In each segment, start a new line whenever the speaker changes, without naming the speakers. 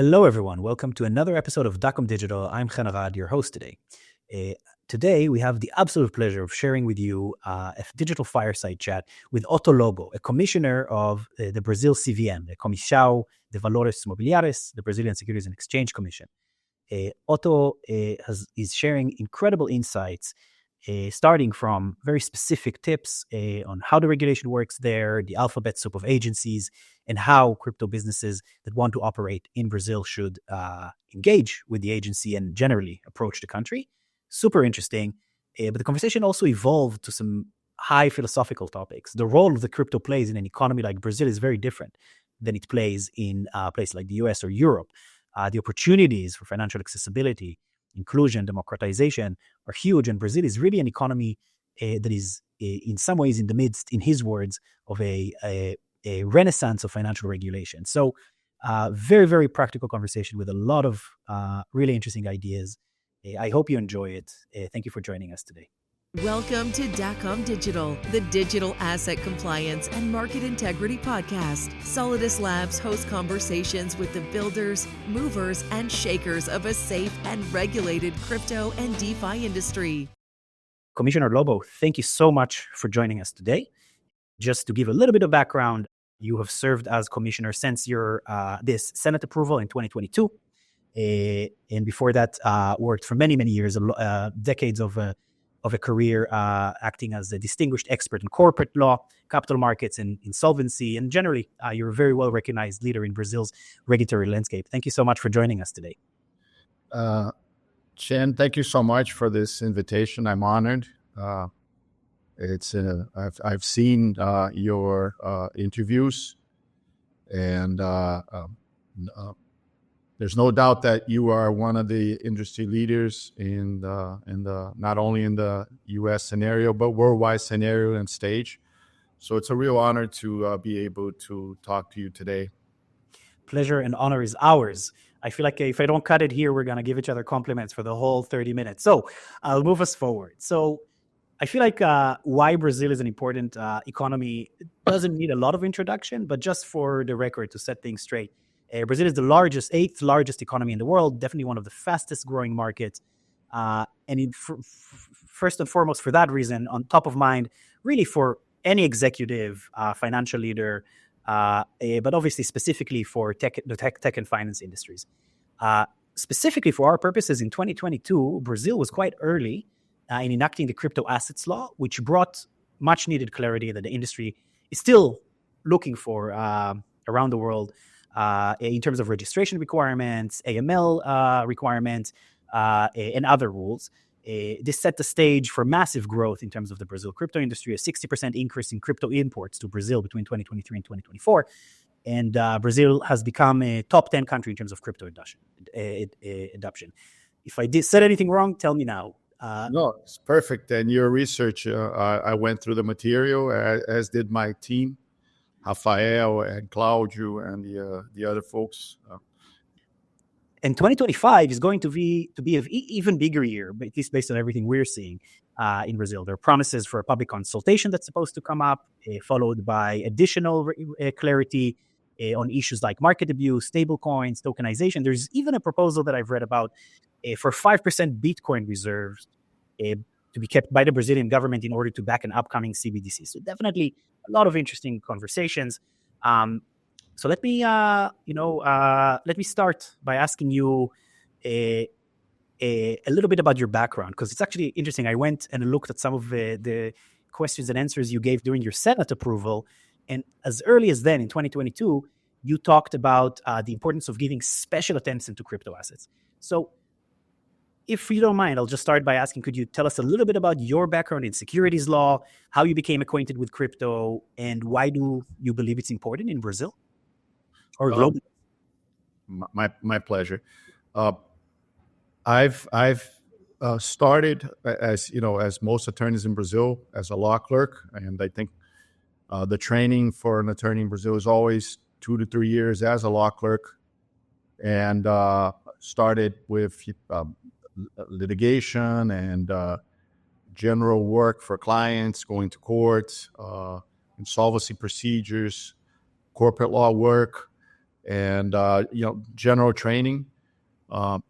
Hello, everyone. Welcome to another episode of Dacom Digital. I'm Chen Arad, your host today. Today, we have the absolute pleasure of sharing with you a digital fireside chat with Otto Lobo, a commissioner of the Brazil CVM, the Comissão de Valores Mobiliários, the Brazilian Securities and Exchange Commission. Otto is sharing incredible insights, starting from very specific tips on how the regulation works there, the alphabet soup of agencies, and how crypto businesses that want to operate in Brazil should engage with the agency and generally approach the country. Super interesting. But the conversation also evolved to some high philosophical topics. The role the crypto plays in an economy like Brazil is very different than it plays in a place like the US or Europe. The opportunities for financial accessibility, inclusion, democratization are huge. And Brazil is really an economy that is in some ways in the midst, in his words, of a renaissance of financial regulation. So very, very practical conversation with a lot of really interesting ideas. I hope you enjoy it. Thank you for joining us today.
Welcome to Dacom Digital, the digital asset compliance and market integrity podcast. Solidus Labs hosts conversations with the builders, movers, and shakers of a safe and regulated crypto and DeFi industry.
Commissioner Lobo, thank you so much for joining us today. Just to give a little bit of background, you have served as commissioner since your this Senate approval in 2022. And before that, worked for many, many years, decades of a career acting as a distinguished expert in corporate law, capital markets, and insolvency. And generally, you're a very well-recognized leader in Brazil's regulatory landscape. Thank you so much for joining us today.
Chen, thank you so much for this invitation. I'm honored. I've seen your interviews, and there's no doubt that you are one of the industry leaders in the not only in the U.S. scenario but worldwide scenario and stage. So it's a real honor to be able to talk to you today.
Pleasure and honor is ours. I feel like if I don't cut it here, we're going to give each other compliments for the whole 30 minutes. So I'll move us forward. So I feel like why Brazil is an important economy doesn't need a lot of introduction, but just for the record to set things straight. Brazil is the eighth largest economy in the world, definitely one of the fastest growing markets. And first and foremost, for that reason, on top of mind, really for any executive, financial leader, but obviously specifically for the tech and finance industries. Specifically for our purposes in 2022, Brazil was quite early in enacting the crypto assets law, which brought much needed clarity that the industry is still looking for around the world. In terms of registration requirements, AML requirements, and other rules. This set the stage for massive growth in terms of the Brazil crypto industry, a 60% increase in crypto imports to Brazil between 2023 and 2024. And Brazil has become a top 10 country in terms of crypto adoption. If I said anything wrong, tell me now.
No, it's perfect. And your research, I went through the material, as did my team. Rafael and Claudio and the other folks.
And 2025 is going to be an even bigger year, at least based on everything we're seeing in Brazil. There are promises for a public consultation that's supposed to come up, followed by additional clarity on issues like market abuse, stablecoins, tokenization. There's even a proposal that I've read about for 5% Bitcoin reserves to be kept by the Brazilian government in order to back an upcoming CBDC. So definitely a lot of interesting conversations. So let me start by asking you a little bit about your background, because it's actually interesting. I went and looked at some of the questions and answers you gave during your Senate approval. And as early as then, in 2022, you talked about the importance of giving special attention to crypto assets. So if you don't mind, I'll just start by asking, could you tell us a little bit about your background in securities law, how you became acquainted with crypto, and why do you believe it's important in Brazil or globally?
My pleasure. I've started as most attorneys in Brazil as a law clerk, and I think the training for an attorney in Brazil is always 2 to 3 years as a law clerk, and started with litigation and general work for clients, going to court, insolvency procedures, corporate law work, and general training.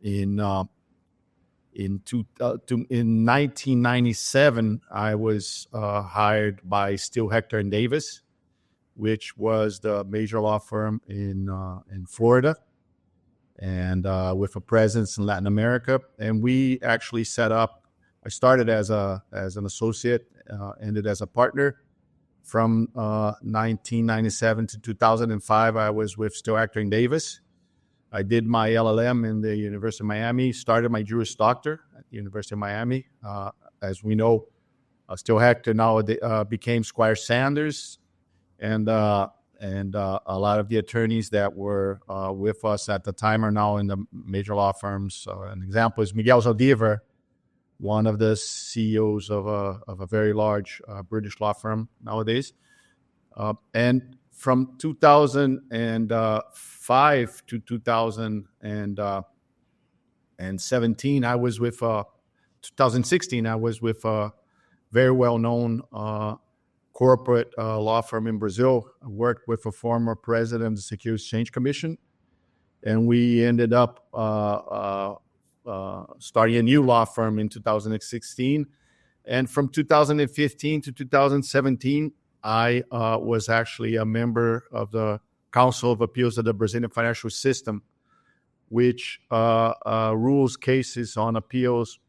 In 1997, I was hired by Still Hector and Davis, which was the major law firm in Florida, and with a presence in Latin America. And we actually set up. I started as an associate, ended as a partner. From 1997 to 2005, I was with Still Hector and Davis. I did my LLM in the University of Miami, started my Juris Doctor at the University of Miami. As we know, Still Hector now became Squire Sanders, and a lot of the attorneys that were with us at the time are now in the major law firms. An example is Miguel Zaldivar, one of the CEOs of a very large British law firm nowadays. And from 2005 to 2017, I was with 2016. I was with a very well-known corporate law firm in Brazil. I worked with a former president of the Securities Exchange Commission, and we ended up starting a new law firm in 2016. And from 2015 to 2017, I was actually a member of the Council of Appeals of the Brazilian Financial System, which rules cases on appeals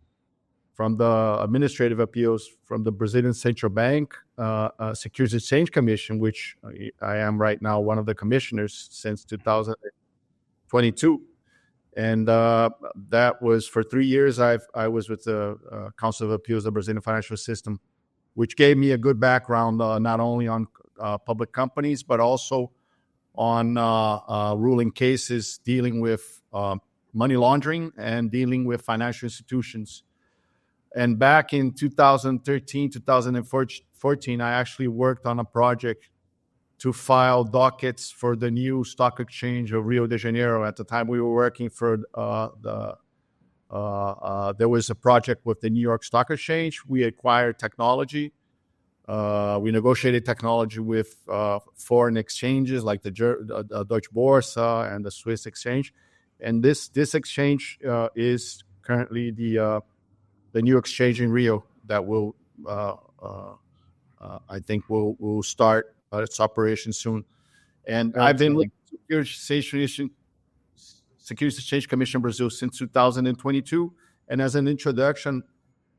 from the administrative appeals from the Brazilian Central Bank, Securities Exchange Commission, which I am right now one of the commissioners since 2022. And that was for 3 years. I was with the Council of Appeals of the Brazilian Financial System, which gave me a good background not only on public companies, but also on ruling cases dealing with money laundering and dealing with financial institutions. And back in 2013, 2014, I actually worked on a project to file dockets for the new stock exchange of Rio de Janeiro. At the time, we were working for there was a project with the New York Stock Exchange. We acquired technology. We negotiated technology with foreign exchanges like the Deutsche Börse and the Swiss exchange. And this exchange is currently the new exchange in Rio that will, I think, will start its operation soon. And I've been with the Securities Exchange Commission Brazil since 2022. And as an introduction,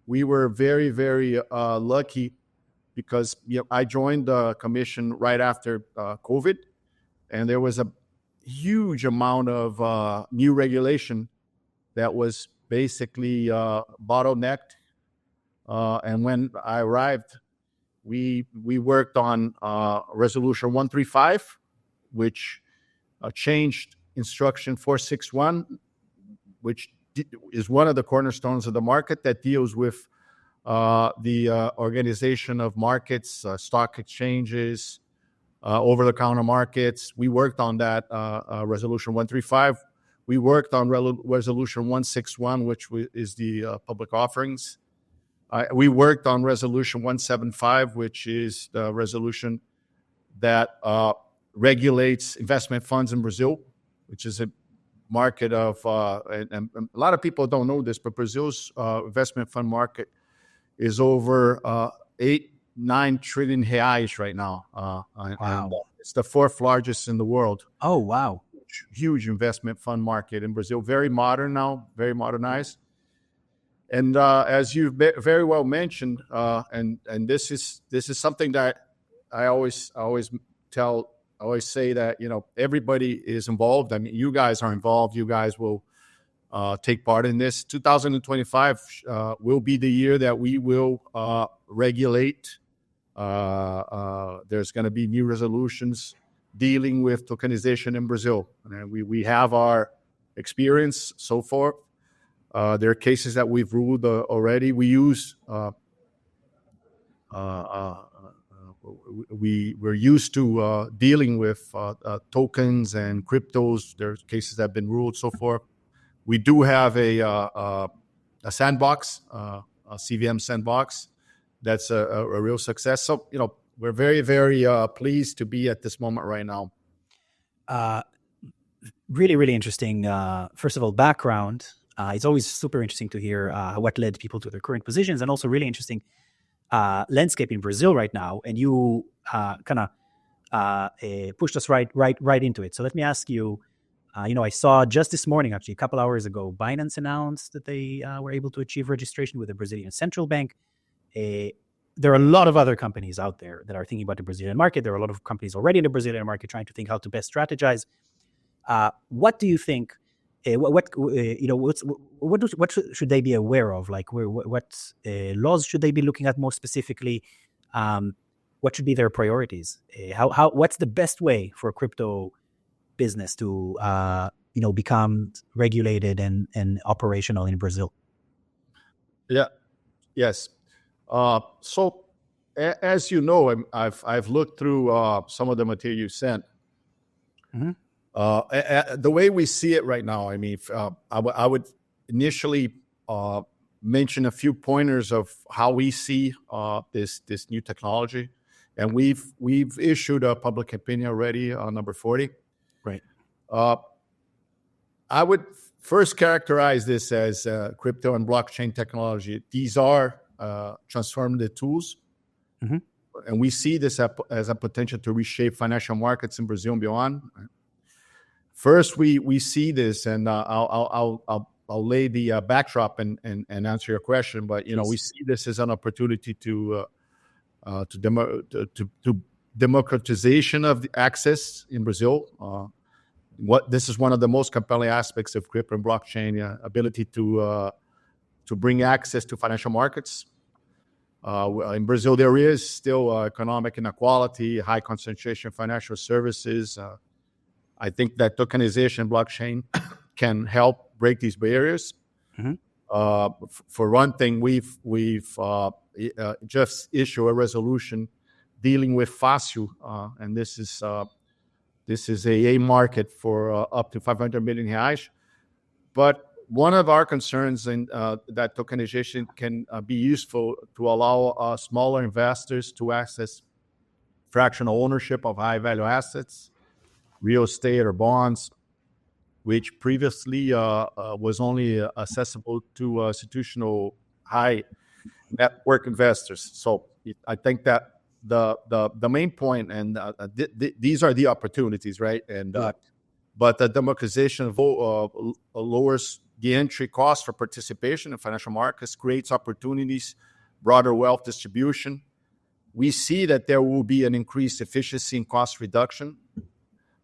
we were very, very lucky because I joined the commission right after COVID, and there was a huge amount of new regulation that was basically bottlenecked. And when I arrived, we worked on Resolution 135, which changed Instruction 461, which is one of the cornerstones of the market that deals with the organization of markets, stock exchanges, over-the-counter markets. We worked on that Resolution 135. We worked on Resolution 161, which is the public offerings. We worked on Resolution 175, which is the resolution that regulates investment funds in Brazil, which is a market of, and a lot of people don't know this, but Brazil's investment fund market is over 8-9 trillion reais right now.
Wow.
And it's the fourth largest in the world.
Oh, wow.
Huge investment fund market in Brazil. Very modern now, very modernized. And as you very well mentioned, and this is something that I always say that everybody is involved. I mean, you guys are involved. You guys will take part in this. 2025 will be the year that we will regulate. There's going to be new resolutions dealing with tokenization in Brazil, and we have our experience so far. There are cases that we've ruled already. We use we're used to dealing with tokens and cryptos. There's cases that have been ruled so far. We do have a sandbox, a CVM sandbox. That's a real success. So we're very, very pleased to be at this moment right now.
Really, really interesting. First of all, background. It's always super interesting to hear what led people to their current positions, and also really interesting landscape in Brazil right now. And you kind of pushed us right into it. So let me ask you. I saw just this morning, actually, a couple hours ago, Binance announced that they were able to achieve registration with the Brazilian central bank. There are a lot of other companies out there that are thinking about the Brazilian market. There are a lot of companies already in the Brazilian market trying to think how to best strategize. What do you think? What should they be aware of? Like, what laws should they be looking at more specifically? What should be their priorities? What's the best way for crypto business to become regulated and operational in Brazil?
Yeah. Yes. So, as you know, I've looked through some of the material you sent.
Mm-hmm.
The way we see it right now, I mean, I would initially mention a few pointers of how we see this new technology, and we've issued a public opinion already on number 40.
Right.
I would first characterize this as crypto and blockchain technology. These are transformative tools,
mm-hmm.
and we see this as a potential to reshape financial markets in Brazil and beyond. First, we see this, and I'll lay the backdrop and answer your question. But we see this as an opportunity to democratization of the access in Brazil. This is one of the most compelling aspects of crypto and blockchain: ability to bring access to financial markets. In Brazil, there is still economic inequality, high concentration of financial services. I think that tokenization blockchain can help break these barriers.
Mm-hmm.
For one thing, we've just issued a resolution dealing with fácil, and this is a market for up to 500 million reais. But one of our concerns in that tokenization can be useful to allow smaller investors to access fractional ownership of high value assets, real estate or bonds, which previously was only accessible to institutional high network investors. So I think that the main point, and these are the opportunities, right? And but the democratization lowers the entry cost for participation in financial markets, creates opportunities, broader wealth distribution. We see that there will be an increased efficiency and cost reduction.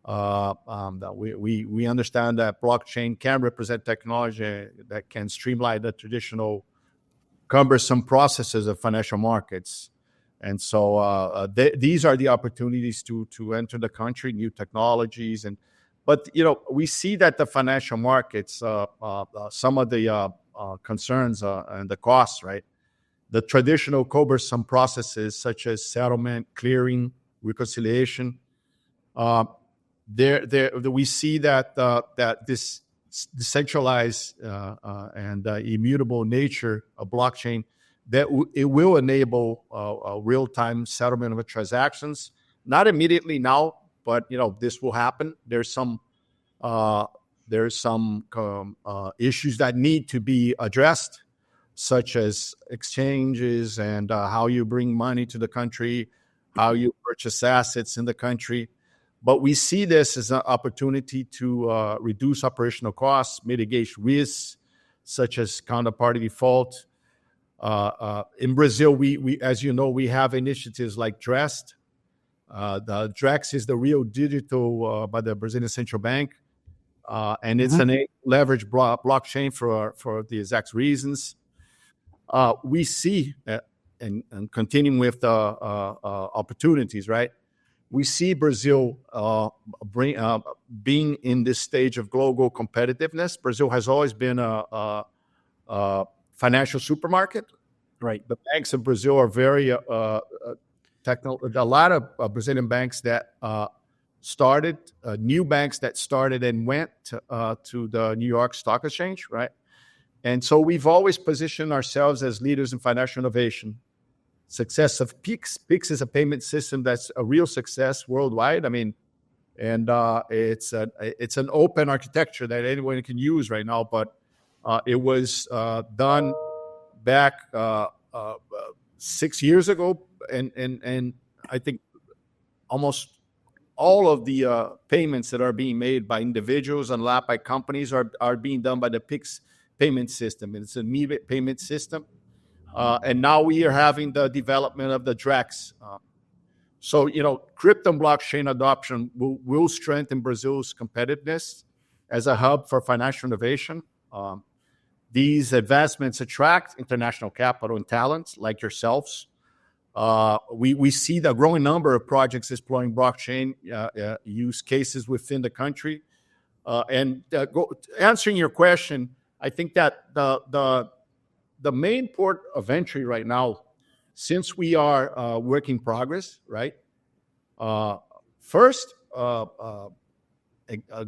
We understand that blockchain can represent technology that can streamline the traditional cumbersome processes of financial markets. And so these are the opportunities to enter the country, new technologies. But we see that the financial markets, some of the concerns and the costs, right? The traditional cumbersome processes such as settlement, clearing, reconciliation, we see that this decentralized and immutable nature of blockchain, that it will enable real-time settlement of transactions. Not immediately now, but this will happen. There's some issues that need to be addressed, such as exchanges and how you bring money to the country, how you purchase assets in the country. But we see this as an opportunity to reduce operational costs, mitigate risks, such as counterparty default. In Brazil, we as you know, we have initiatives like DREST. The DREX is the real digital by the Brazilian central bank, and it's an leverage blockchain for the exact reasons. We see, and continuing with the opportunities, right? We see Brazil being in this stage of global competitiveness. Brazil has always been a financial supermarket.
Right.
The banks of Brazil are very technical. A lot of Brazilian banks that started, new banks that started and went to the New York Stock Exchange, right? And so we've always positioned ourselves as leaders in financial innovation. Success of Pix. Pix is a payment system that's a real success worldwide. I mean, and it's an open architecture that anyone can use right now. But it was done back 6 years ago, and I think almost all of the payments that are being made by individuals and not by companies are being done by the PIX payment system. It's an immediate payment system. And now we are having the development of the DREX. So, crypto and blockchain adoption will strengthen Brazil's competitiveness as a hub for financial innovation. These advancements attract international capital and talents like yourselves. We see the growing number of projects exploring blockchain use cases within the country. Answering your question, I think that the main port of entry right now, since we are work in progress, right? First, a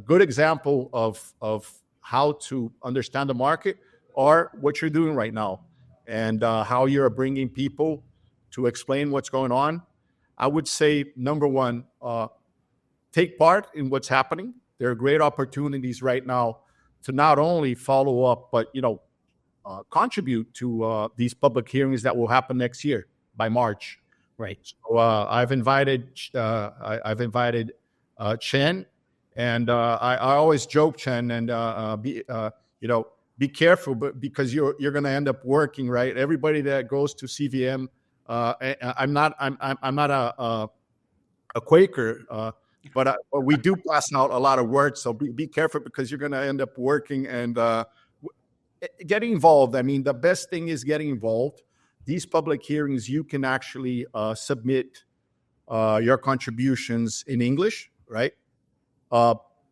good example of how to understand the market are what you're doing right now, and how you're bringing people to explain what's going on. I would say, number one, take part in what's happening. There are great opportunities right now to not only follow up, but contribute to these public hearings that will happen next year by March.
Right.
So I've invited Chen, and I always joke, Chen, and be careful, but because you're going to end up working, right? Everybody that goes to CVM, I'm not a Quaker, but we do pass out a lot of words. So be careful, because you're going to end up working and getting involved. I mean, the best thing is getting involved. These public hearings, you can actually submit your contributions in English, right?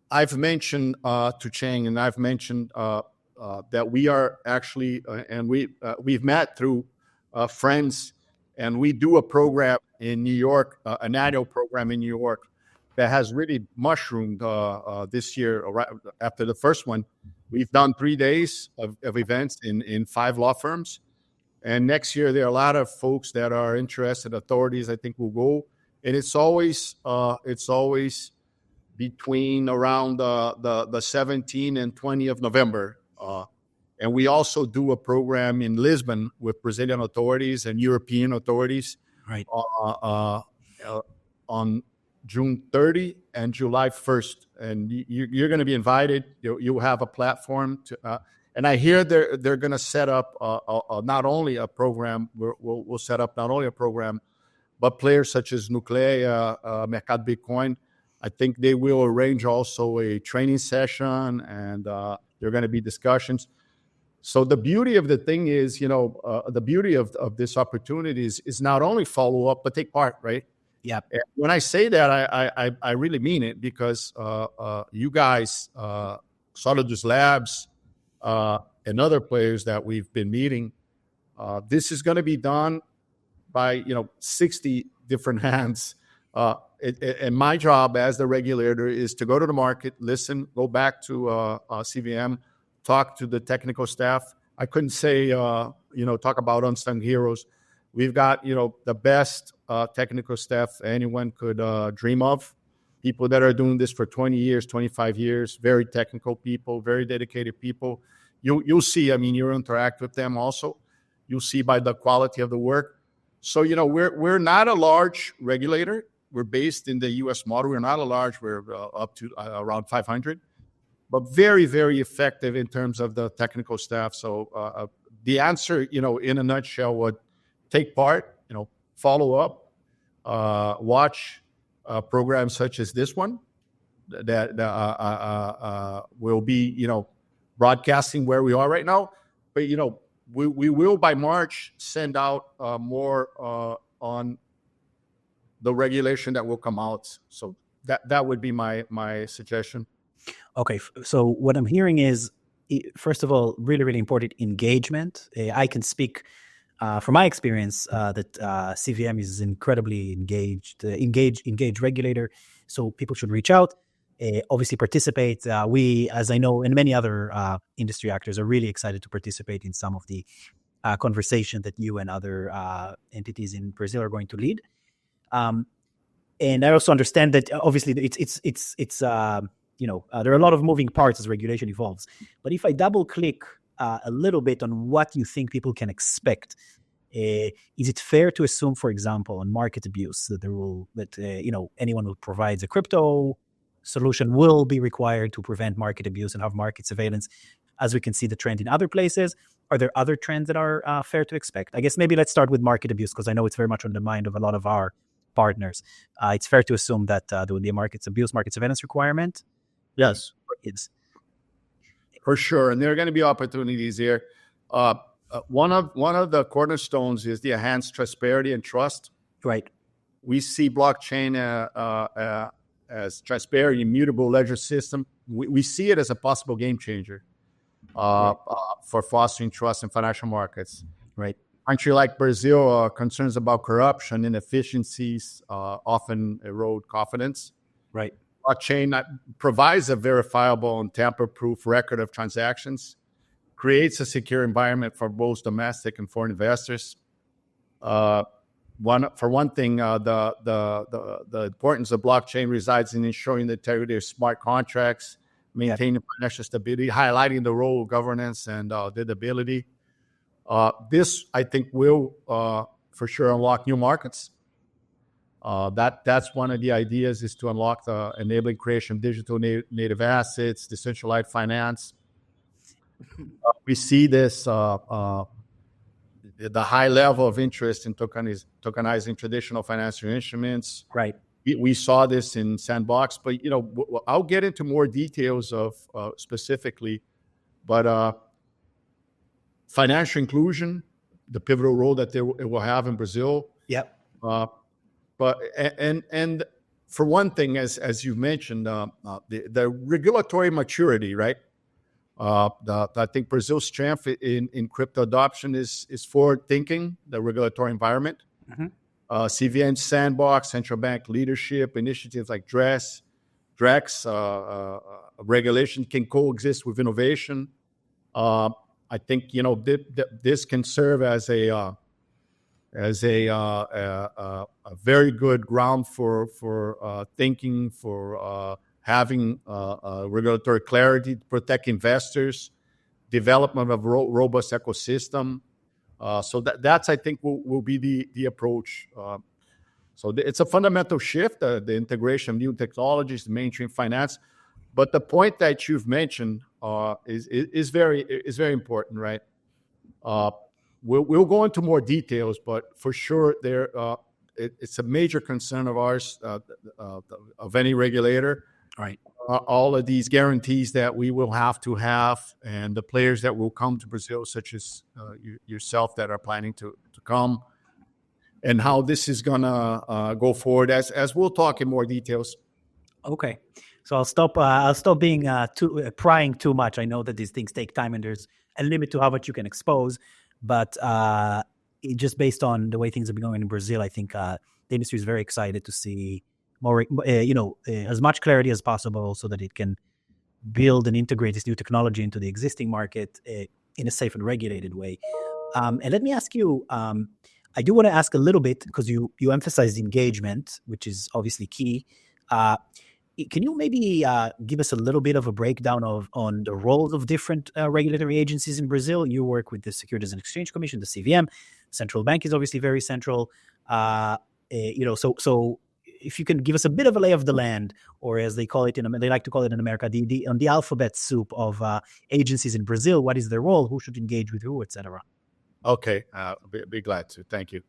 I've mentioned to Cheng, and I've mentioned that we are actually, and we've met through friends, and we do a program in New York, an annual program in New York that has really mushroomed this year. Right after the first one, we've done 3 days of events in 5 law firms. And next year, there are a lot of folks that are interested. Authorities, I think, will go. And it's always between around the 17th and 20th of November. And we also do a program in Lisbon with Brazilian authorities and European authorities,
right,
on June 30 and July 1st. And you're going to be invited. You'll have a platform to. And I hear they're going to set up not only a program. We'll set up not only a program, but players such as Nucleia, Mercado Bitcoin. I think they will arrange also a training session, and there are going to be discussions. So the beauty of the thing is, the beauty of this opportunity is not only follow up, but take part, right?
Yeah.
When I say that, I really mean it, because you guys, Solidus Labs, and other players that we've been meeting, this is going to be done by 60 different hands. And my job as the regulator is to go to the market, listen, go back to CVM, talk to the technical staff. I couldn't say talk about unsung heroes. We've got the best technical staff anyone could dream of. People that are doing this for 20 years, 25 years, very technical people, very dedicated people. You'll see, you interact with them also. You'll see by the quality of the work. So, we're not a large regulator. We're based in the U.S. model. We're not a large, we're up to around 500, but very, very effective in terms of the technical staff. So the answer, in a nutshell, would take part, follow up, watch programs such as this one that will be, broadcasting where we are right now. But, we will by March send out more on the regulation that will come out. So that would be my suggestion.
Okay. So what I'm hearing is, first of all, really, really important engagement. I can speak from my experience that CVM is incredibly engaged regulator. So people should reach out, obviously participate. We, as I know, and many other industry actors are really excited to participate in some of the conversation that you and other entities in Brazil are going to lead. And I also understand that obviously it's there are a lot of moving parts as regulation evolves. But if I double click a little bit on what you think people can expect, is it fair to assume, for example, on market abuse, that anyone who provides a crypto solution will be required to prevent market abuse and have market surveillance, as we can see the trend in other places? Are there other trends that are fair to expect? I guess maybe let's start with market abuse, because I know it's very much on the mind of a lot of our partners. It's fair to assume that there will be a market surveillance requirement.
Yes,
It's
for sure, and there are going to be opportunities here. One of the cornerstones is the enhanced transparency and trust.
right.
We see blockchain as transparent, immutable ledger system. We see it as a possible game changer for fostering trust in financial markets.
Right.
Country like Brazil, concerns about corruption, inefficiencies often erode confidence.
Right.
Blockchain provides a verifiable and tamper-proof record of transactions, creates a secure environment for both domestic and foreign investors. For one thing, the importance of blockchain resides in ensuring the integrity of smart contracts, maintaining financial stability, highlighting the role of governance and auditability. This, I think, will for sure unlock new markets. That's one of the ideas, is to unlock the enabling creation of digital native assets, decentralized finance. We see this, the high level of interest in tokenizing traditional financial instruments.
Right.
We saw this in Sandbox, but I'll get into more details of specifically, but financial inclusion, the pivotal role that it will have in Brazil.
Yep.
But for one thing, as you mentioned, the regulatory maturity, right? I think Brazil's strength in crypto adoption is forward thinking, the regulatory environment.
Mm-hmm.
CVM Sandbox, central bank leadership, initiatives like DREX, regulation can coexist with innovation. I think this can serve as a very good ground for thinking, for having regulatory clarity to protect investors, development of robust ecosystem. So that's, I think, will be the approach. So it's a fundamental shift, the integration of new technologies, the mainstream finance. But the point that you've mentioned is very important, right? We'll go into more details, but for sure, it's a major concern of ours, of any regulator.
Right.
All of these guarantees that we will have to have, and the players that will come to Brazil, such as yourself, that are planning to come, and how this is gonna go forward, as we'll talk in more details.
Okay. So I'll stop being prying too much. I know that these things take time, and there's a limit to how much you can expose. But just based on the way things have been going in Brazil, I think the industry is very excited to see more, as much clarity as possible, so that it can build and integrate this new technology into the existing market in a safe and regulated way. And let me ask you, I do want to ask a little bit, because you emphasized engagement, which is obviously key. Can you maybe give us a little bit of a breakdown on the roles of different regulatory agencies in Brazil? You work with the Securities and Exchange Commission, the CVM. Central Bank is obviously very central. So if you can give us a bit of a lay of the land, or as they like to call it in America, on the alphabet soup of agencies in Brazil. What is their role? Who should engage with who, etc.?
Okay, be glad to. Thank you.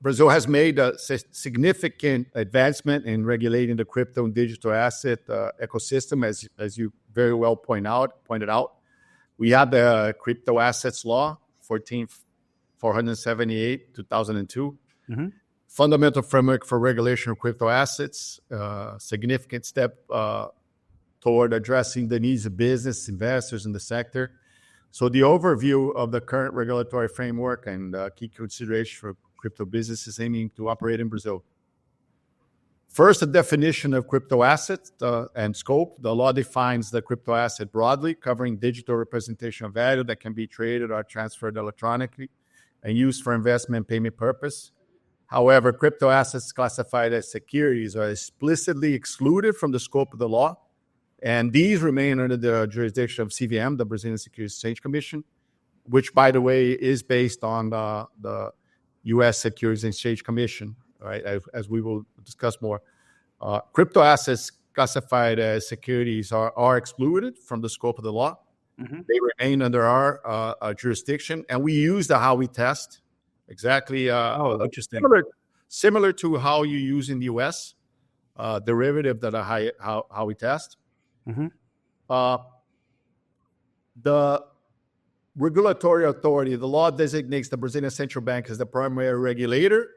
Brazil has made a significant advancement in regulating the crypto and digital asset ecosystem, as you very well pointed out. We have the Crypto Assets Law, 14478, 2002.
Mm-hmm.
Fundamental framework for regulation of crypto assets, significant step toward addressing the needs of business investors in the sector. So the overview of the current regulatory framework and key considerations for crypto businesses aiming to operate in Brazil. First, a definition of crypto assets and scope. The law defines the crypto asset broadly, covering digital representation of value that can be traded or transferred electronically and used for investment and payment purpose. However, crypto assets classified as securities are explicitly excluded from the scope of the law, and these remain under the jurisdiction of CVM, the Brazilian Securities Exchange Commission, which, by the way, is based on the U.S. Securities and Exchange Commission, right? As we will discuss more. Crypto assets classified as securities are excluded from the scope of the law.
Mm-hmm.
They remain under our jurisdiction, and we use the Howey test, exactly
Interesting.
similar to how you use in the U.S., derivative that Howey test.
Mm-hmm.
The regulatory authority, the law designates the Brazilian Central Bank as the primary regulator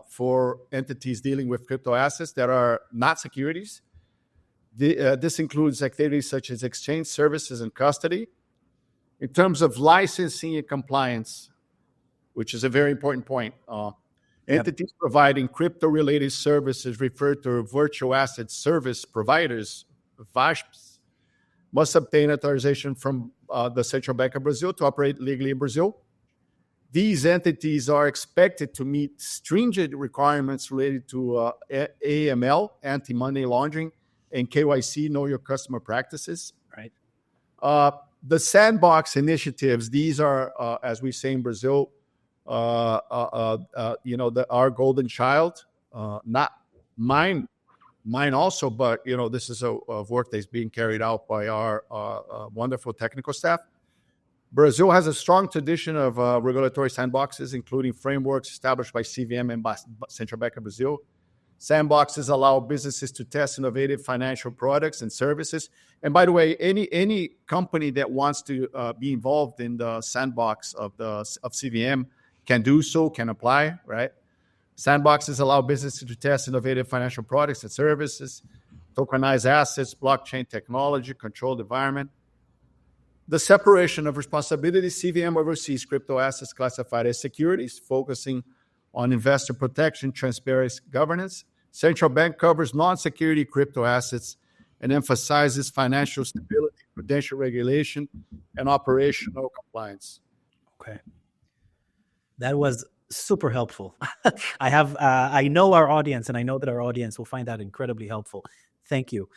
for entities dealing with crypto assets that are not securities. This includes activities such as exchange services and custody. In terms of licensing and compliance, which is a very important point, entities providing crypto-related services referred to virtual asset service providers, VASPs, must obtain authorization from the Central Bank of Brazil to operate legally in Brazil. These entities are expected to meet stringent requirements related to AML, anti-money laundering, and KYC, know your customer practices.
Right.
The sandbox initiatives, these are, as we say in Brazil, our golden child, not mine also, but this is a work that's being carried out by our wonderful technical staff. Brazil has a strong tradition of regulatory sandboxes, including frameworks established by CVM and by Central Bank of Brazil. Sandboxes allow businesses to test innovative financial products and services. And by the way, any company that wants to be involved in the sandbox of CVM can do so, can apply, right? Sandboxes allow businesses to test innovative financial products and services, tokenize assets, blockchain technology, controlled environment. The separation of responsibility, CVM oversees crypto assets classified as securities, focusing on investor protection, transparency, governance. Central Bank covers non-security crypto assets and emphasizes financial stability, prudential regulation, and operational compliance.
Okay. That was super helpful. I know our audience, and I know that our audience will find that incredibly helpful. Thank you.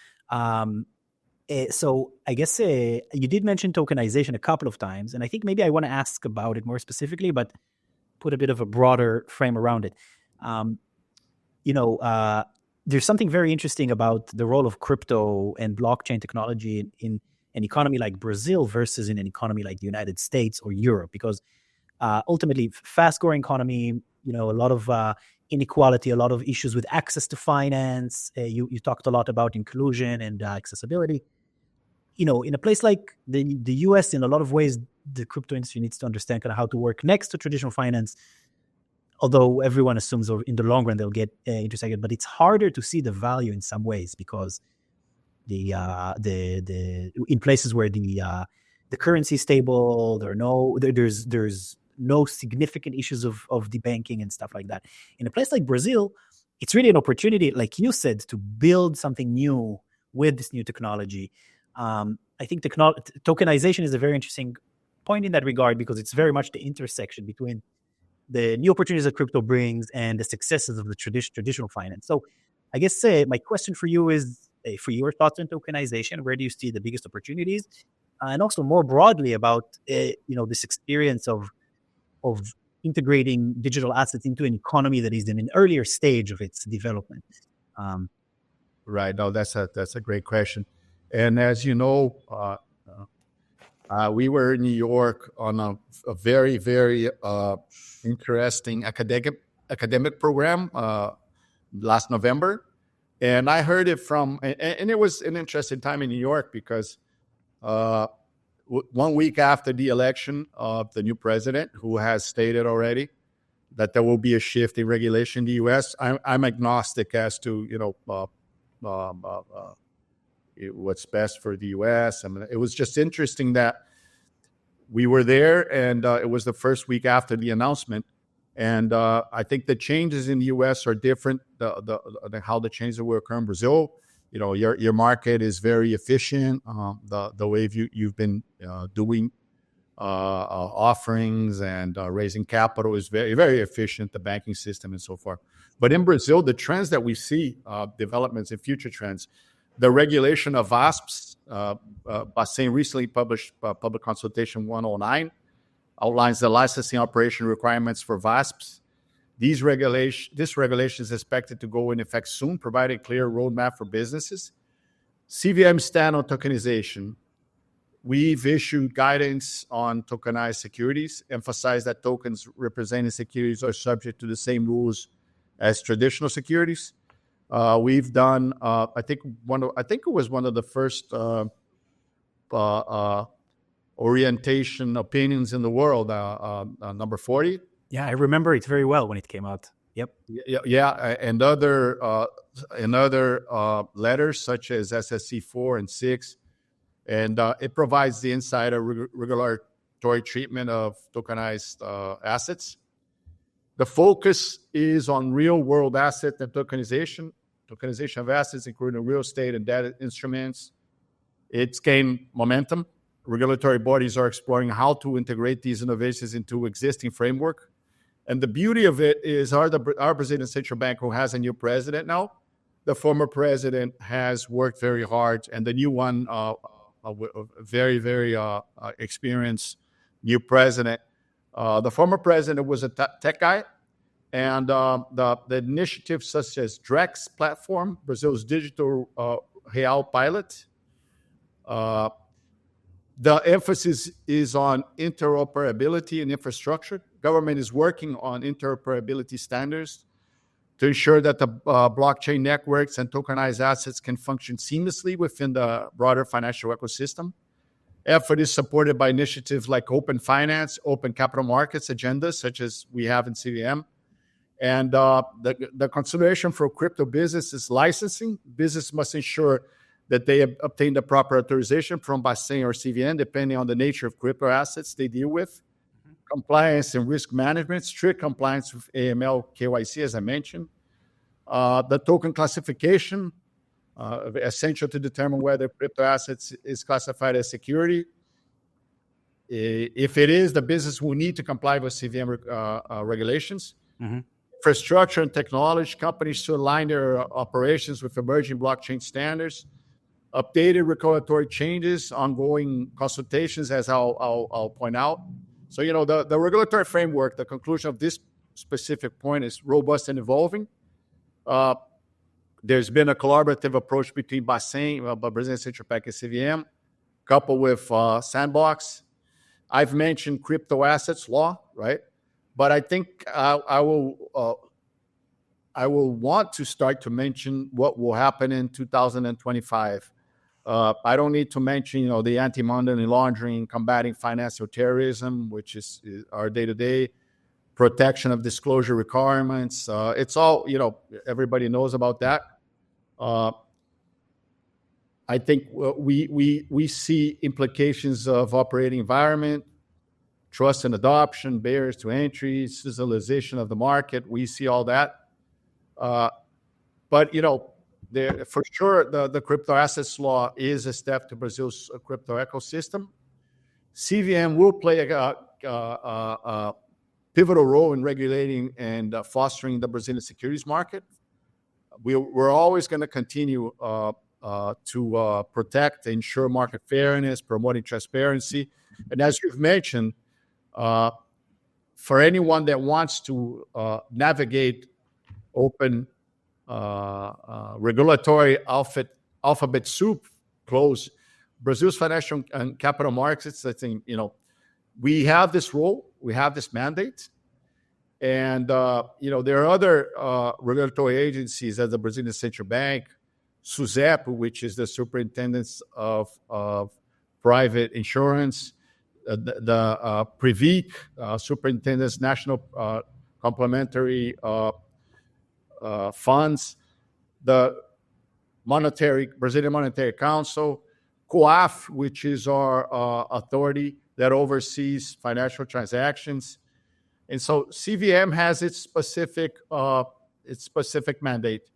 So I guess you did mention tokenization a couple of times, and I think maybe I want to ask about it more specifically, but put a bit of a broader frame around it. There's something very interesting about the role of crypto and blockchain technology in an economy like Brazil versus in an economy like the United States or Europe, because ultimately, fast-growing economy, a lot of inequality, a lot of issues with access to finance. You talked a lot about inclusion and accessibility. In a place like the U.S., in a lot of ways, the crypto industry needs to understand kind of how to work next to traditional finance, although everyone assumes in the long run they'll get intersected. But it's harder to see the value in some ways because in places where the currency is stable, there's no significant issues of debanking and stuff like that. In a place like Brazil, it's really an opportunity, like you said, to build something new with this new technology. I think tokenization is a very interesting point in that regard because it's very much the intersection between the new opportunities that crypto brings and the successes of the traditional finance. So I guess my question for you is, for your thoughts on tokenization, where do you see the biggest opportunities? And also more broadly about this experience of integrating digital assets into an economy that is in an earlier stage of its development.
Right. No, that's a great question. And as you know, we were in New York on a very, very interesting academic program last November. And I heard it from, and it was an interesting time in New York because 1 week after the election of the new president, who has stated already that there will be a shift in regulation in the U.S., I'm agnostic as to what's best for the U.S. I mean, it was just interesting that we were there, and it was the first week after the announcement. And I think the changes in the U.S. are different than how the changes will occur in Brazil. Your market is very efficient. The way you've been doing offerings and raising capital is very, very efficient, the banking system and so forth. But in Brazil, the trends that we see, developments and future trends, the regulation of VASPs, Bacen recently published Public Consultation 109, outlines the licensing operation requirements for VASPs. This regulation is expected to go in effect soon, providing a clear roadmap for businesses. CVM stand on tokenization. We've issued guidance on tokenized securities, emphasize that tokens representing securities are subject to the same rules as traditional securities. We've done, I think it was one of the first orientation opinions in the world, number 40.
Yeah, I remember it very well when it came out. Yep.
Yeah, and other letters such as SSC 4 and 6, and it provides the insider regulatory treatment of tokenized assets. The focus is on real-world asset and tokenization of assets, including real estate and data instruments. It's gained momentum. Regulatory bodies are exploring how to integrate these innovations into existing framework. And the beauty of it is our Brazilian Central Bank, who has a new president now, the former president has worked very hard, and the new one, a very, very experienced new president. The former president was a tech guy, and the initiatives such as Drex platform, Brazil's digital real pilot, the emphasis is on interoperability and infrastructure. Government is working on interoperability standards to ensure that the blockchain networks and tokenized assets can function seamlessly within the broader financial ecosystem. Effort is supported by initiatives like open finance, open capital markets agendas, such as we have in CVM. And the consideration for crypto business is licensing. Business must ensure that they obtain the proper authorization from Bacen or CVM, depending on the nature of crypto assets they deal with. Compliance and risk management, strict compliance with AML, KYC, as I mentioned. The token classification, essential to determine whether crypto assets is classified as security. If it is, the business will need to comply with CVM regulations.
Mm-hmm.
Infrastructure and technology, companies should align their operations with emerging blockchain standards. Updated regulatory changes, ongoing consultations, as I'll point out. So, the regulatory framework, the conclusion of this specific point is robust and evolving. There's been a collaborative approach between Bacen, Brazilian Central Bank, and CVM, coupled with Sandbox. I've mentioned crypto assets law, right? But I think I will want to start to mention what will happen in 2025. I don't need to mention, the anti-money laundering, combating financial terrorism, which is our day-to-day, protection of disclosure requirements. It's all, everybody knows about that. I think we see implications of operating environment, trust and adoption, barriers to entry, civilization of the market. We see all that. But, for sure, the crypto assets law is a step to Brazil's crypto ecosystem. CVM will play a pivotal role in regulating and fostering the Brazilian securities market. We're always going to continue to protect, ensure market fairness, promoting transparency. And as you've mentioned, for anyone that wants to navigate open regulatory alphabet soup, close Brazil's financial and capital markets, I think, we have this role, we have this mandate. And, there are other regulatory agencies as the Brazilian Central Bank, SUSEP, which is the Superintendence of Private Insurance, the PRIVIC, Superintendence National Complementary Funds, the Brazilian Monetary Council, COAF, which is our authority that oversees financial transactions. And so CVM has its specific mandate.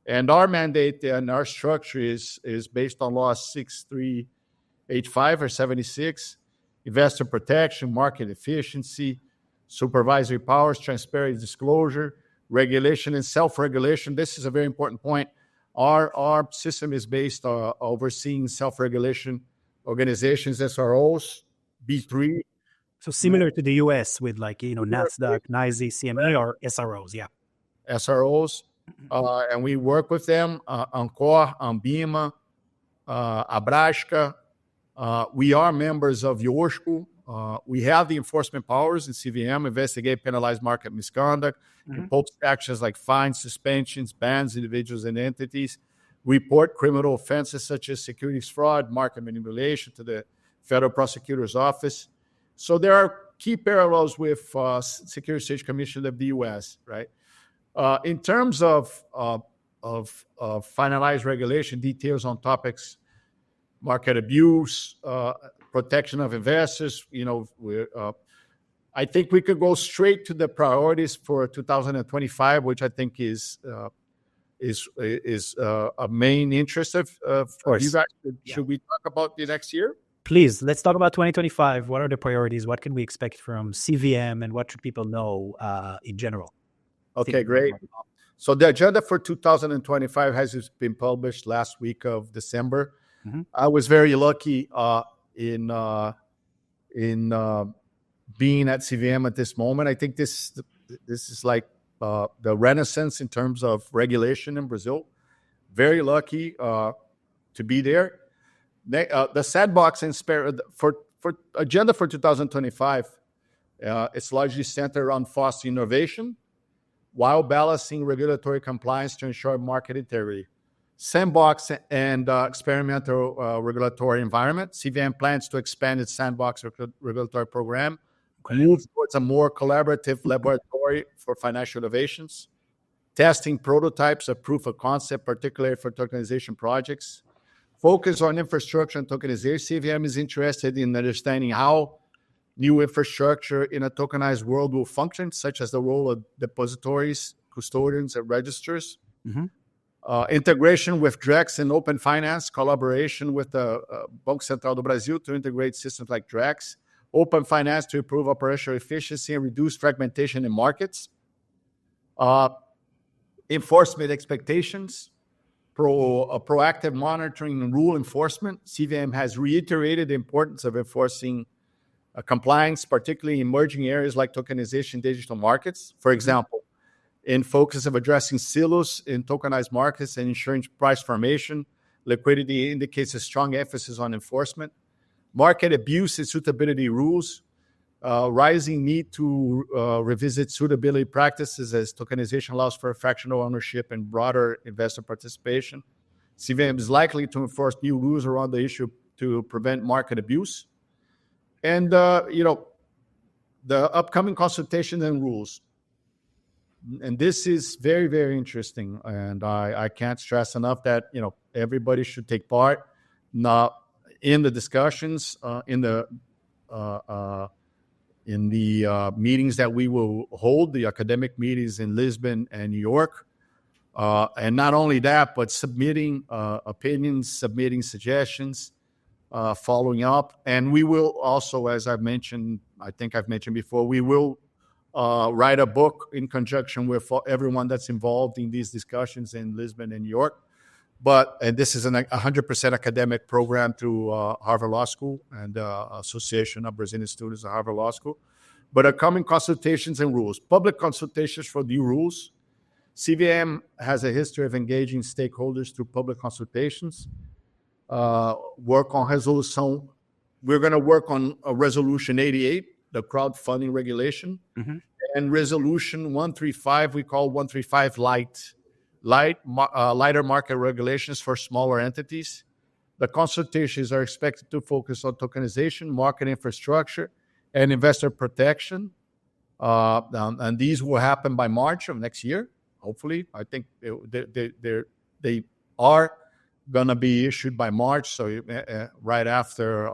And our mandate and our structure is based on Law 6385 or 76. investor protection, market efficiency, supervisory powers, transparency, disclosure, regulation, and self-regulation. This is a very important point. Our system is based on overseeing self-regulation organizations, SROs, B3.
So similar to the US with like, NASDAQ, NYSE, CME, or SROs. Yeah.
SROs. And we work with them, Ancor, Ambima, Abrasca. We are members of YOSHCO. We have the enforcement powers in CVM, investigate, penalize market misconduct, impose actions like fines, suspensions, bans, individuals and entities, report criminal offenses such as securities fraud, market manipulation to the Federal Prosecutor's Office. So there are key parallels with Securities Exchange Commission of the U.S., right? In terms of finalized regulation, details on topics, market abuse, protection of investors, I think we could go straight to the priorities for 2025, which I think is a main interest of you guys. Should we talk about the next year?
Please, let's talk about 2025. What are the priorities? What can we expect from CVM, and what should people know in general?
Okay, great. So the agenda for 2025 has been published last week of December. I was very lucky in being at CVM at this moment. I think this is like the renaissance in terms of regulation in Brazil. Very lucky to be there. The sandbox for agenda for 2025, it's largely centered around fostering innovation while balancing regulatory compliance to ensure market integrity. Sandbox and experimental regulatory environment. CVM plans to expand its sandbox regulatory program, move towards a more collaborative laboratory for financial innovations, testing prototypes of proof of concept, particularly for tokenization projects, focus on infrastructure and tokenization. CVM is interested in understanding how new infrastructure in a tokenized world will function, such as the role of depositories, custodians, and registers. Integration with DREX and open finance, collaboration with the Banco Central do Brasil to integrate systems like DREX, open finance to improve operational efficiency and reduce fragmentation in markets, enforcement expectations, proactive monitoring and rule enforcement. CVM has reiterated the importance of enforcing compliance, particularly in emerging areas like tokenization, digital markets. For example, in focus of addressing silos in tokenized markets and ensuring price formation, liquidity indicates a strong emphasis on enforcement. Market abuse and suitability rules, rising need to revisit suitability practices as tokenization allows for fractional ownership and broader investor participation. CVM is likely to enforce new rules around the issue to prevent market abuse. And, the upcoming consultation and rules. And this is very, very interesting. And I can't stress enough that, everybody should take part in the discussions, in the meetings that we will hold, the academic meetings in Lisbon and New York. And not only that, but submitting opinions, submitting suggestions, following up. And we will also, as I've mentioned before, we will write a book in conjunction with everyone that's involved in these discussions in Lisbon and New York. And this is a 100% academic program through Harvard Law School and Association of Brazilian Students at Harvard Law School. But upcoming consultations and rules. Public consultations for new rules. CVM has a history of engaging stakeholders through public consultations. Work on resolution. We're going to work on Resolution 88, the crowdfunding regulation, and Resolution 135, we call 135 lighter market regulations for smaller entities. The consultations are expected to focus on tokenization, market infrastructure, and investor protection. And these will happen by March of next year, hopefully. I think they are going to be issued by March, so right after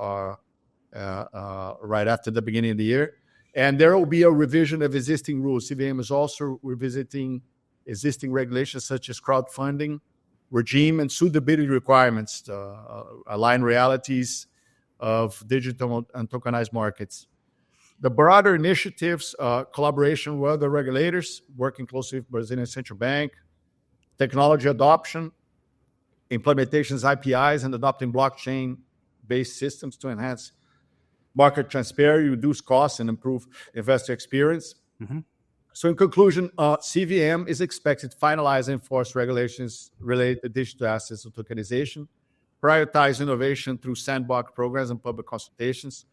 the beginning of the year. And there will be a revision of existing rules. CVM is also revisiting existing regulations such as crowdfunding, regime, and suitability requirements to align realities of digital and tokenized markets. The broader initiatives, collaboration with other regulators, working closely with Brazilian Central Bank, technology adoption, implementations, IPIs, and adopting blockchain-based systems to enhance market transparency, reduce costs, and improve investor experience.
Mm-hmm.
So in conclusion, CVM is expected to finalize and enforce regulations related to digital assets and tokenization, prioritize innovation through sandbox programs and public consultations,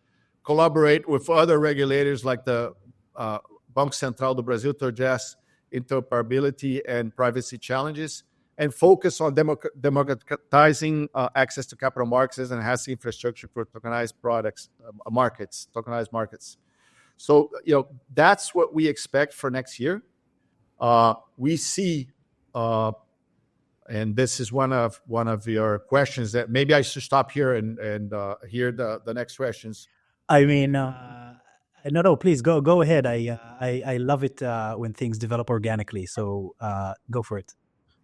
collaborate with other regulators like the Banco Central do Brasil to address interoperability and privacy challenges, and focus on democratizing access to capital markets and enhancing infrastructure for tokenized tokenized markets. So, that's what we expect for next year. We see, and this is one of your questions that maybe I should stop here and hear the next questions.
I mean, no, please go ahead. I love it when things develop organically. So go for it.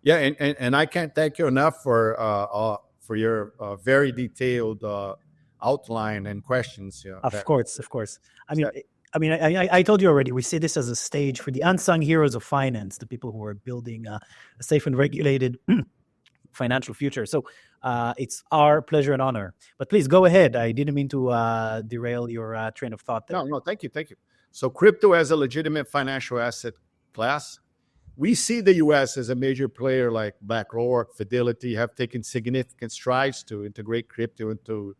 Yeah, and I can't thank you enough for your very detailed outline and questions.
Of course. I told you already. We see this as a stage for the unsung heroes of finance, the people who are building a safe and regulated financial future. So it's our pleasure and honor. But please go ahead. I didn't mean to derail your train of thought there.
No, thank you. So crypto as a legitimate financial asset class. We see the U.S. as a major player like BlackRock, Fidelity have taken significant strides to integrate crypto into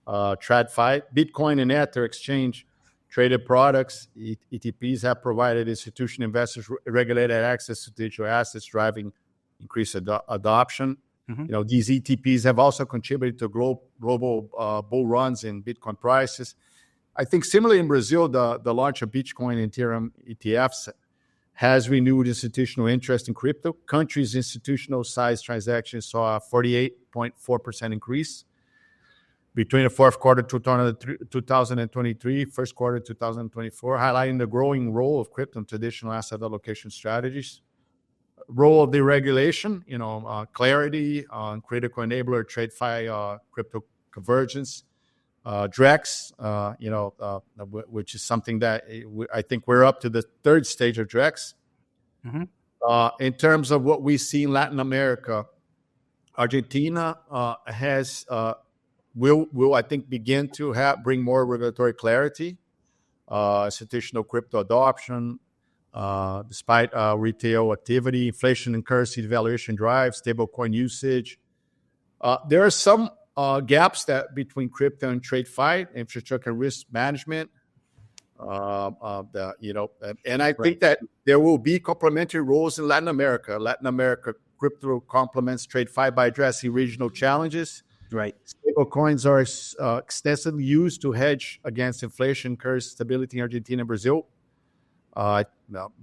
TradFi. Bitcoin and Ether exchange traded products. ETPs have provided institutional investors regulated access to digital assets, driving increased adoption.
Mm-hmm.
These ETPs have also contributed to global bull runs in Bitcoin prices. I think similarly in Brazil, the launch of Bitcoin and Ethereum ETFs has renewed institutional interest in crypto. Countries' institutional size transactions saw a 48.4% increase between the fourth quarter 2023, first quarter 2024, highlighting the growing role of crypto in traditional asset allocation strategies. Role of deregulation, clarity on critical enabler TradFi crypto convergence. DREX, which is something that I think we're up to the third stage of DREX.
Mm-hmm.
In terms of what we see in Latin America, Argentina will I think begin to bring more regulatory clarity, institutional crypto adoption, despite retail activity, inflation and currency devaluation drive, stablecoin usage. There are some gaps between crypto and TradFi, infrastructure and risk management. And I think that there will be complementary roles in Latin America. Latin America crypto complements TradFi by addressing regional challenges.
Right.
Stablecoins are extensively used to hedge against inflation, currency stability in Argentina and Brazil.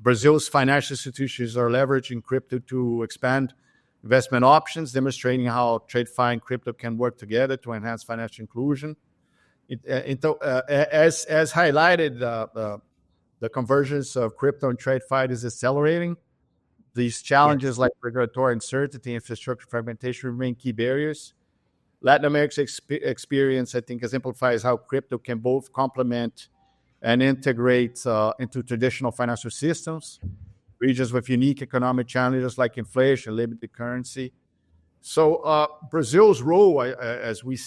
Brazil's financial institutions are leveraging crypto to expand investment options, demonstrating how TradFi and crypto can work together to enhance financial inclusion. As highlighted, the convergence of crypto and TradFi is accelerating. These challenges like regulatory uncertainty, infrastructure fragmentation remain key barriers. Latin America's experience, I think, exemplifies how crypto can both complement and integrate into traditional financial systems. Regions with unique economic challenges like inflation, limited currency. So Brazil's role, as we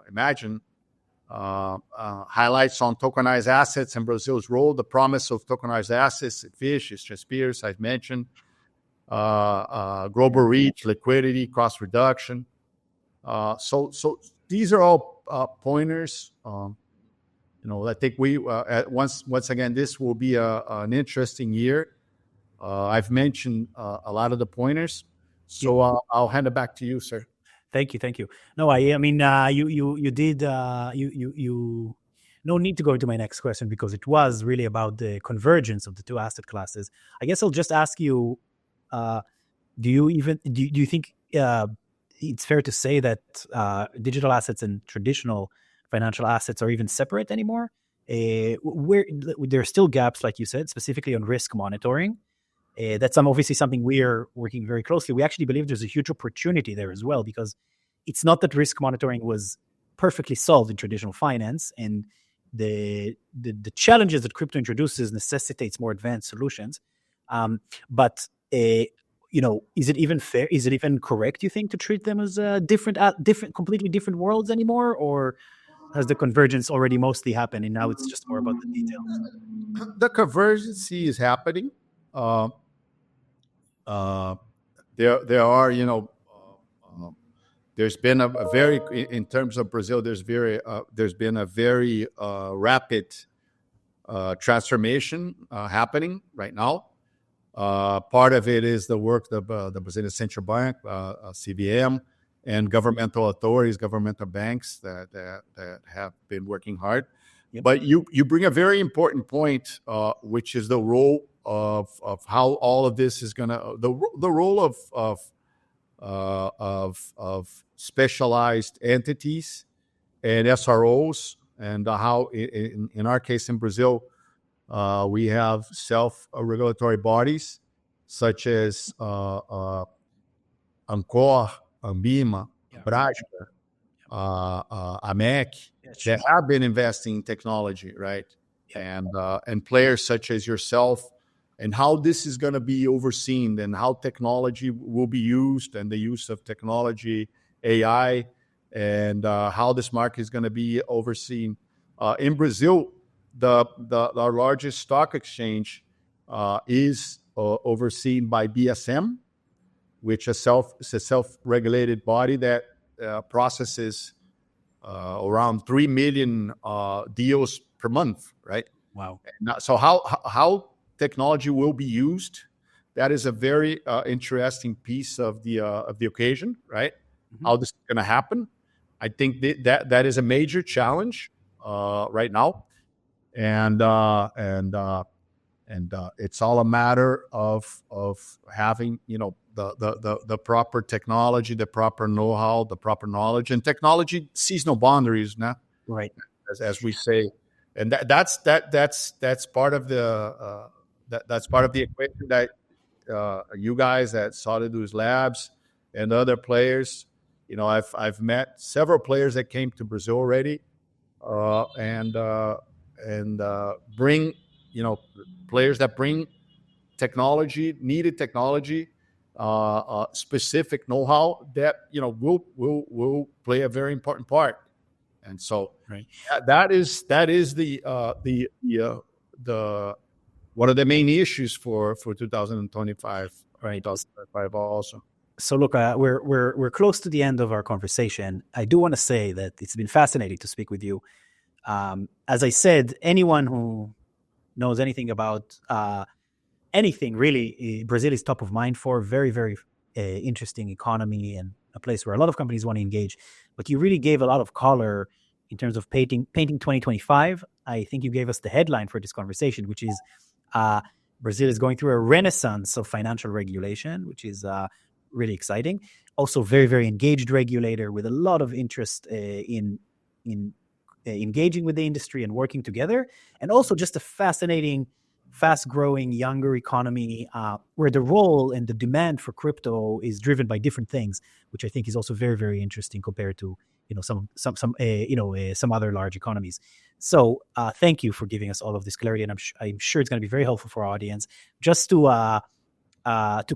imagine, highlights on tokenized assets and Brazil's role, the promise of tokenized assets, fish, transparency, I've mentioned, global reach, liquidity, cost reduction. So these are all pointers. I think once again, this will be an interesting year. I've mentioned a lot of the pointers, so I'll hand it back to you, sir.
Thank you. No, I mean, you did. You no need to go into my next question because it was really about the convergence of the two asset classes. I guess I'll just ask you: do you think it's fair to say that digital assets and traditional financial assets are even separate anymore? Where there are still gaps, like you said, specifically on risk monitoring. That's obviously something we are working very closely. We actually believe there's a huge opportunity there as well, because it's not that risk monitoring was perfectly solved in traditional finance, and the challenges that crypto introduces necessitates more advanced solutions. But is it even fair? Is it even correct, you think, to treat them as completely different worlds anymore, or has the convergence already mostly happened and now it's just more about the details?
The convergence is happening. There are, there's been a very, in terms of Brazil, there's been a very rapid transformation happening right now. Part of it is the work of the Brazilian Central Bank, CVM, and governmental authorities, governmental banks that have been working hard. Yep. But you bring a very important point, which is the role of how all of this is going to the role of specialized entities and SROs, and how in our case in Brazil, we have self-regulatory bodies such as Ancor, Ambima, Brasca, AMEC, that have been investing in technology, right? And players such as yourself, and how this is going to be overseen, and how technology will be used, and the use of technology, AI, and how this market is going to be overseen. In Brazil, our largest stock exchange is overseen by BSM, which is a self-regulated body that processes around 3 million deals per month, right?
Wow.
So how technology will be used, that is a very interesting piece of the occasion, right? Mm-hmm. How this is going to happen. I think that is a major challenge right now. And it's all a matter of having, the proper technology, the proper know-how, the proper knowledge, and technology sees no boundaries now,
right?
As we say, and that's part of the that's part of the equation that you guys at Solidus Labs and other players, I've met several players that came to Brazil already, and bring, players that bring needed technology, specific know-how that will play a very important part. And so,
right.
that is the one of the main issues for 2025,
right?
2025 also.
So look, we're close to the end of our conversation. I do want to say that it's been fascinating to speak with you. As I said, anyone who knows anything about anything really, Brazil is top of mind for. Very, very interesting economy, and a place where a lot of companies want to engage. But you really gave a lot of color in terms of painting 2025. I think you gave us the headline for this conversation, which is Brazil is going through a renaissance of financial regulation, which is really exciting. Also, very, very engaged regulator with a lot of interest in engaging with the industry and working together, and also just a fascinating, fast-growing, younger economy where the role and the demand for crypto is driven by different things, which I think is also very, very interesting compared to some other large economies. So thank you for giving us all of this clarity, and I'm sure it's going to be very helpful for our audience. Just to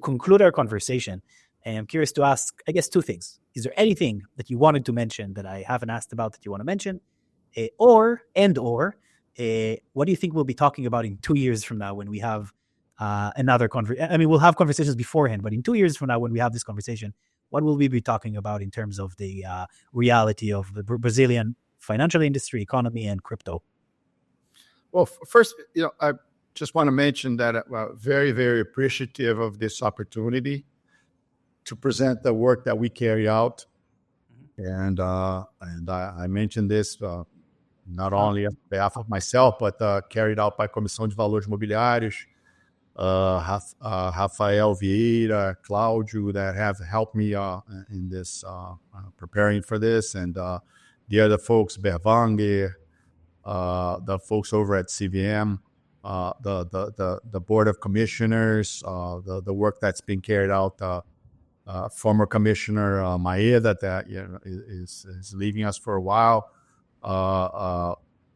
conclude our conversation, I'm curious to ask, I guess, two things. Is there anything that you wanted to mention that I haven't asked about that you want to mention? Or what do you think we'll be talking about in 2 years from now when we have another conversation? I mean, we'll have conversations beforehand, but in 2 years from now when we have this conversation, what will we be talking about in terms of the reality of the Brazilian financial industry, economy, and crypto?
Well, first, I just want to mention that I'm very, very appreciative of this opportunity to present the work that we carry out. And I mentioned this not only on behalf of myself, but carried out by Comissão de Valores Mobiliários, Rafael Vieira, Cláudio, that have helped me in this, preparing for this, and the other folks, Bervangue, the folks over at CVM, the Board of Commissioners, the work that's being carried out former Commissioner Maeda that is leaving us for a while.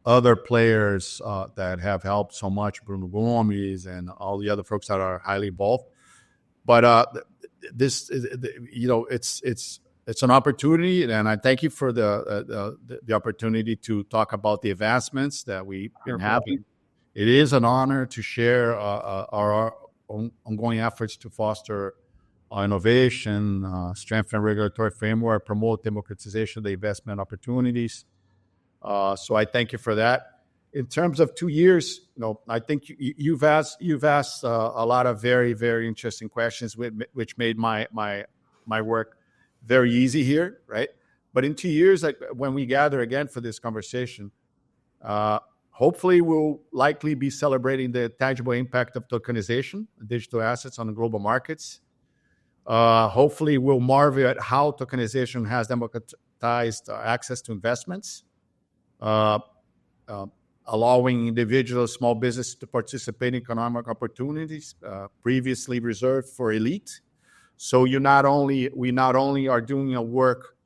Other players that have helped so much, Bruno Gomes and all the other folks that are highly involved. But this, it's an opportunity, and I thank you for the opportunity to talk about the advancements that we've been having. It is an honor to share our ongoing efforts to foster innovation, strengthen regulatory framework, promote democratization of the investment opportunities. So I thank you for that. In terms of 2 years, I think you've asked a lot of very, very interesting questions, which made my work very easy here, right? But in 2 years, like when we gather again for this conversation, hopefully we'll likely be celebrating the tangible impact of tokenization, digital assets on the global markets. Hopefully we'll marvel at how tokenization has democratized access to investments, allowing individuals, small business to participate in economic opportunities previously reserved for elite. So we not only are doing a work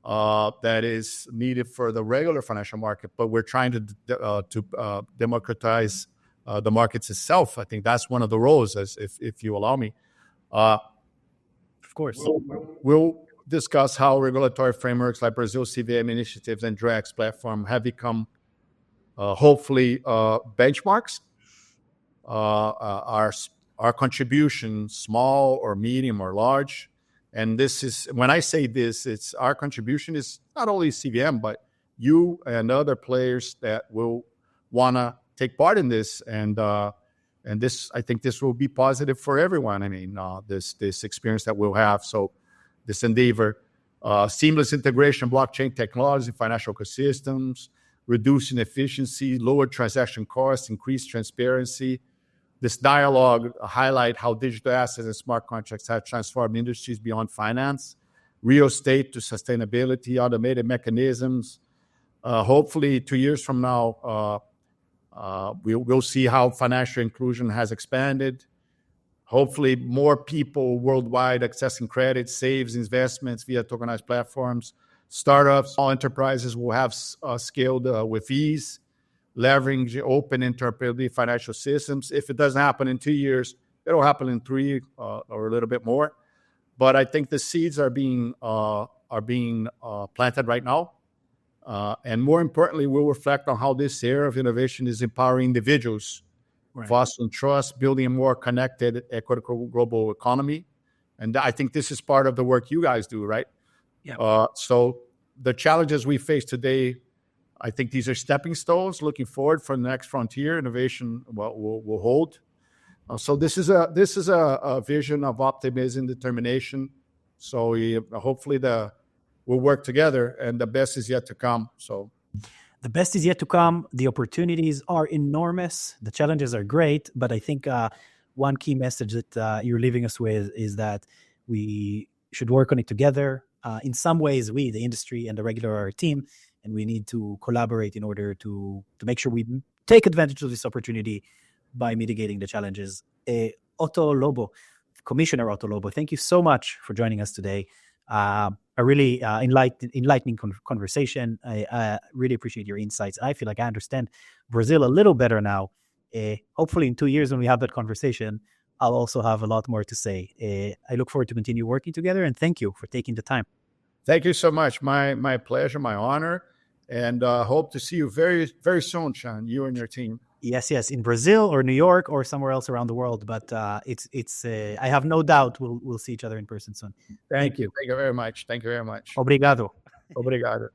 that is needed for the regular financial market, but we're trying to democratize the markets itself. I think that's one of the roles, if you allow me.
Of course.
We'll discuss how regulatory frameworks like Brazil CVM initiatives and DREX platform have become hopefully benchmarks. Our contribution, small or medium or large, and this is, when I say this, it's our contribution is not only CVM, but you and other players that will want to take part in this, and this, I think this will be positive for everyone. I mean, this experience that we'll have. So this endeavor, seamless integration, blockchain technology, financial ecosystems, reducing efficiency, lower transaction costs, increased transparency. This dialogue highlight how digital assets and smart contracts have transformed industries beyond finance, real estate to sustainability, automated mechanisms. Hopefully 2 years from now, we'll see how financial inclusion has expanded. Hopefully more people worldwide accessing credit, saves, investments via tokenized platforms. Startups, all enterprises will have scaled with ease, leveraging open interoperability financial systems. If it doesn't happen in 2 years, it'll happen in 3 or a little bit more. But I think the seeds are being planted right now. And more importantly, we'll reflect on how this era of innovation is empowering individuals, fostering trust, building a more connected, equitable global economy. And I think this is part of the work you guys do, right? Yeah. So the challenges we face today, I think these are stepping stones. Looking forward for the next frontier, innovation will hold. So this is a vision of optimism, determination. So hopefully we'll work together, and the best is yet to come. So
the best is yet to come. The opportunities are enormous. The challenges are great, but I think one key message that you're leaving us with is that we should work on it together. In some ways, we, the industry and the regular team, and we need to collaborate in order to make sure we take advantage of this opportunity by mitigating the challenges. Otto Lobo, Commissioner Otto Lobo, thank you so much for joining us today. A really enlightening conversation. I really appreciate your insights. I feel like I understand Brazil a little better now. Hopefully in 2 years when we have that conversation, I'll also have a lot more to say. I look forward to continue working together, and thank you for taking the time.
Thank you so much. My pleasure, my honor, and hope to see you very, very soon, Chen, you and your team.
Yes, in Brazil or New York or somewhere else around the world. But it's I have no doubt we'll see each other in person soon.
Thank you. Thank you very much. Thank you very much.
Obrigado.
Obrigado.